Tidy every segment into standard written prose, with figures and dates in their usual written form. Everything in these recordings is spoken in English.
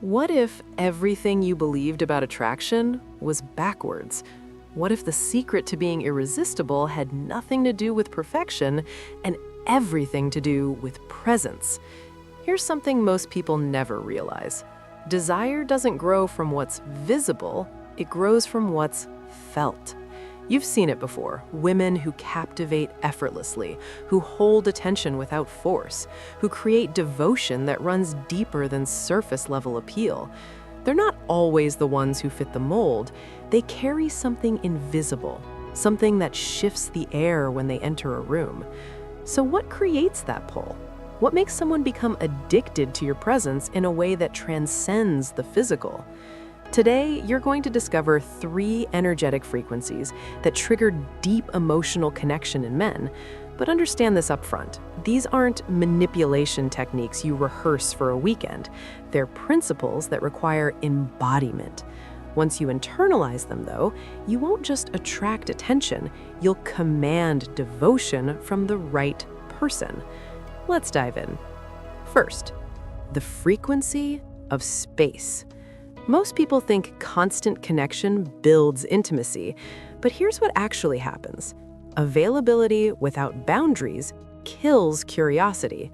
What if everything you believed about attraction was backwards? What if the secret to being irresistible had nothing to do with perfection and everything to do with presence? Here's something most people never realize. Desire doesn't grow from what's visible, it grows from what's felt. You've seen it before, women who captivate effortlessly, who hold attention without force, who create devotion that runs deeper than surface-level appeal. They're not always the ones who fit the mold. They carry something invisible, something that shifts the air when they enter a room. So what creates that pull? What makes someone become addicted to your presence in a way that transcends the physical? Today, you're going to discover 3 energetic frequencies that trigger deep emotional connection in men. But understand this up front. These aren't manipulation techniques you rehearse for a weekend. They're principles that require embodiment. Once you internalize them, though, you won't just attract attention, you'll command devotion from the right person. Let's dive in. First, the frequency of space. Most people think constant connection builds intimacy, but here's what actually happens. Availability without boundaries kills curiosity.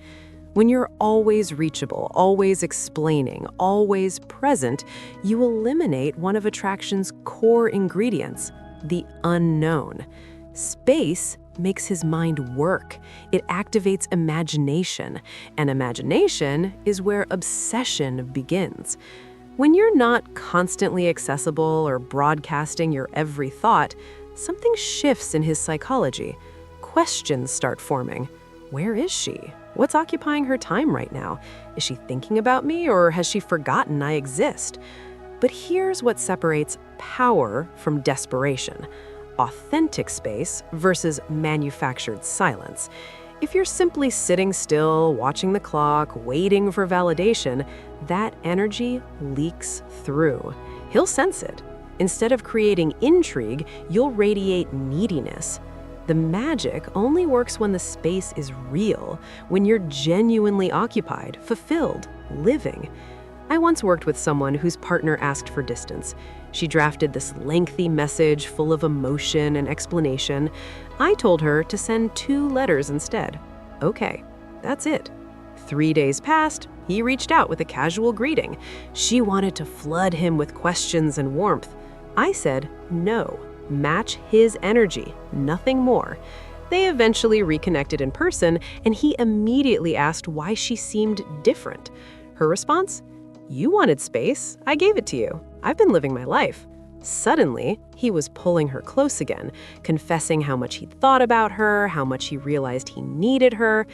When you're always reachable, always explaining, always present, you eliminate one of attraction's core ingredients, the unknown. Space makes his mind work. It activates imagination, and imagination is where obsession begins. When you're not constantly accessible or broadcasting your every thought, something shifts in his psychology. Questions start forming. Where is she? What's occupying her time right now? Is she thinking about me, or has she forgotten I exist? But here's what separates power from desperation: authentic space versus manufactured silence. If you're simply sitting still, watching the clock, waiting for validation, that energy leaks through. He'll sense it. Instead of creating intrigue, you'll radiate neediness. The magic only works when the space is real, when you're genuinely occupied, fulfilled, living. I once worked with someone whose partner asked for distance. She drafted this lengthy message full of emotion and explanation. I told her to send 2 letters instead. Okay, that's it. 3 days passed, he reached out with a casual greeting. She wanted to flood him with questions and warmth. I said, no, match his energy, nothing more. They eventually reconnected in person, and he immediately asked why she seemed different. Her response? You wanted space, I gave it to you. I've been living my life. Suddenly, he was pulling her close again, confessing how much he'd thought about her, how much he realized he needed her.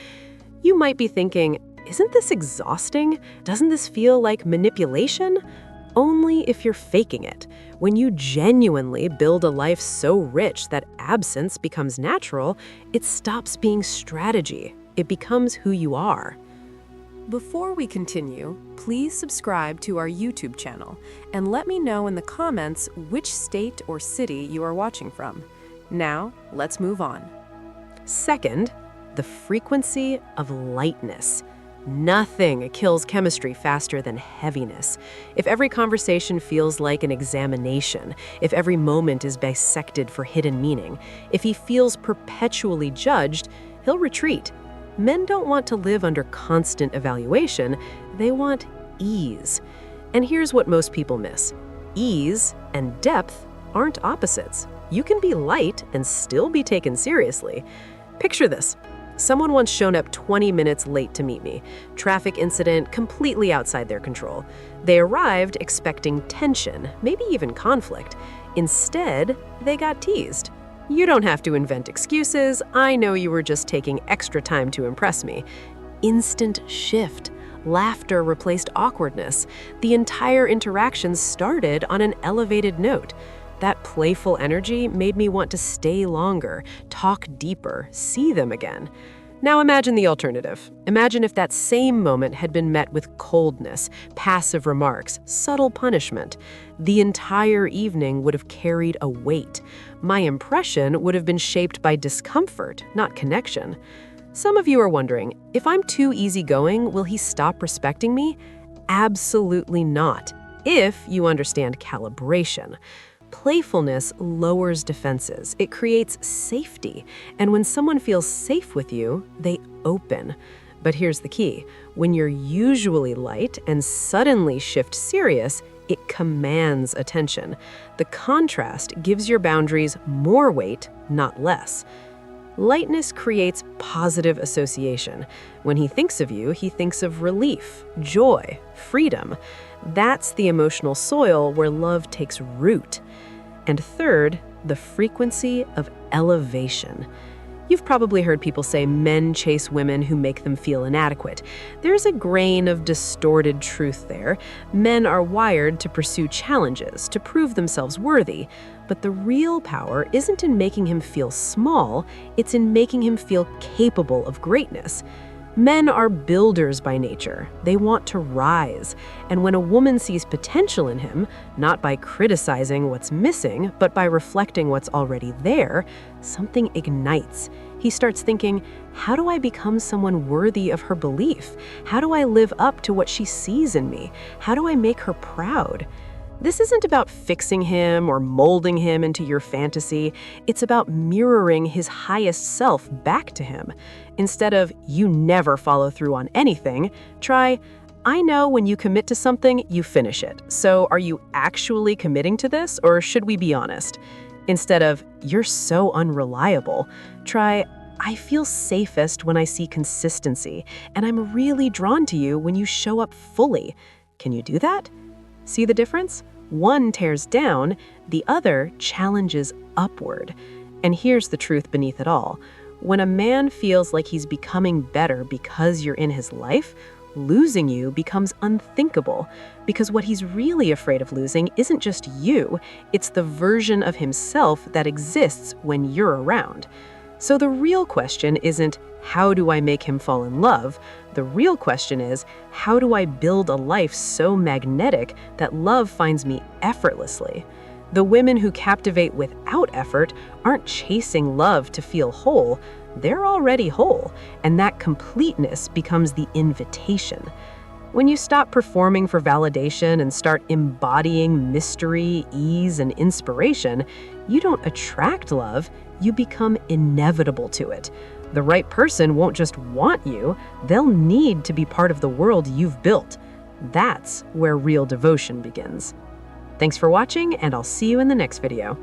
You might be thinking, isn't this exhausting? Doesn't this feel like manipulation? Only if you're faking it. When you genuinely build a life so rich that absence becomes natural, it stops being strategy. It becomes who you are. Before we continue, please subscribe to our YouTube channel and let me know in the comments which state or city you are watching from. Now, let's move on. Second, the frequency of lightness. Nothing kills chemistry faster than heaviness. If every conversation feels like an examination, if every moment is dissected for hidden meaning, if he feels perpetually judged, he'll retreat. Men don't want to live under constant evaluation, they want ease. And here's what most people miss. Ease and depth aren't opposites. You can be light and still be taken seriously. Picture this. Someone once showed up 20 minutes late to meet me. Traffic incident completely outside their control. They arrived expecting tension, maybe even conflict. Instead, they got teased. You don't have to invent excuses. I know you were just taking extra time to impress me. Instant shift. Laughter replaced awkwardness. The entire interaction started on an elevated note. That playful energy made me want to stay longer, talk deeper, see them again. Now imagine the alternative. Imagine if that same moment had been met with coldness, passive remarks, subtle punishment. The entire evening would have carried a weight. My impression would have been shaped by discomfort, not connection. Some of you are wondering, if I'm too easygoing, will he stop respecting me? Absolutely not, if you understand calibration. Playfulness lowers defenses. It creates safety. And when someone feels safe with you, they open. But here's the key. When you're usually light and suddenly shift serious, it commands attention. The contrast gives your boundaries more weight, not less. Lightness creates positive association. When he thinks of you, he thinks of relief, joy, freedom. That's the emotional soil where love takes root. And third, the frequency of elevation. You've probably heard people say men chase women who make them feel inadequate. There's a grain of distorted truth there. Men are wired to pursue challenges, to prove themselves worthy. But the real power isn't in making him feel small, it's in making him feel capable of greatness. Men are builders by nature. They want to rise. And when a woman sees potential in him, not by criticizing what's missing, but by reflecting what's already there, something ignites. He starts thinking, how do I become someone worthy of her belief? How do I live up to what she sees in me? How do I make her proud? This isn't about fixing him or molding him into your fantasy. It's about mirroring his highest self back to him. Instead of, you never follow through on anything, try, I know when you commit to something, you finish it. So are you actually committing to this, or should we be honest? Instead of, you're so unreliable, try, I feel safest when I see consistency, and I'm really drawn to you when you show up fully. Can you do that? See the difference? One tears down, the other challenges upward. And here's the truth beneath it all. When a man feels like he's becoming better because you're in his life, losing you becomes unthinkable. Because what he's really afraid of losing isn't just you, it's the version of himself that exists when you're around. So the real question isn't, how do I make him fall in love? The real question is, how do I build a life so magnetic that love finds me effortlessly? The women who captivate without effort aren't chasing love to feel whole. They're already whole, and that completeness becomes the invitation. When you stop performing for validation and start embodying mystery, ease, and inspiration, you don't attract love, you become inevitable to it. The right person won't just want you, they'll need to be part of the world you've built. That's where real devotion begins. Thanks for watching, and I'll see you in the next video.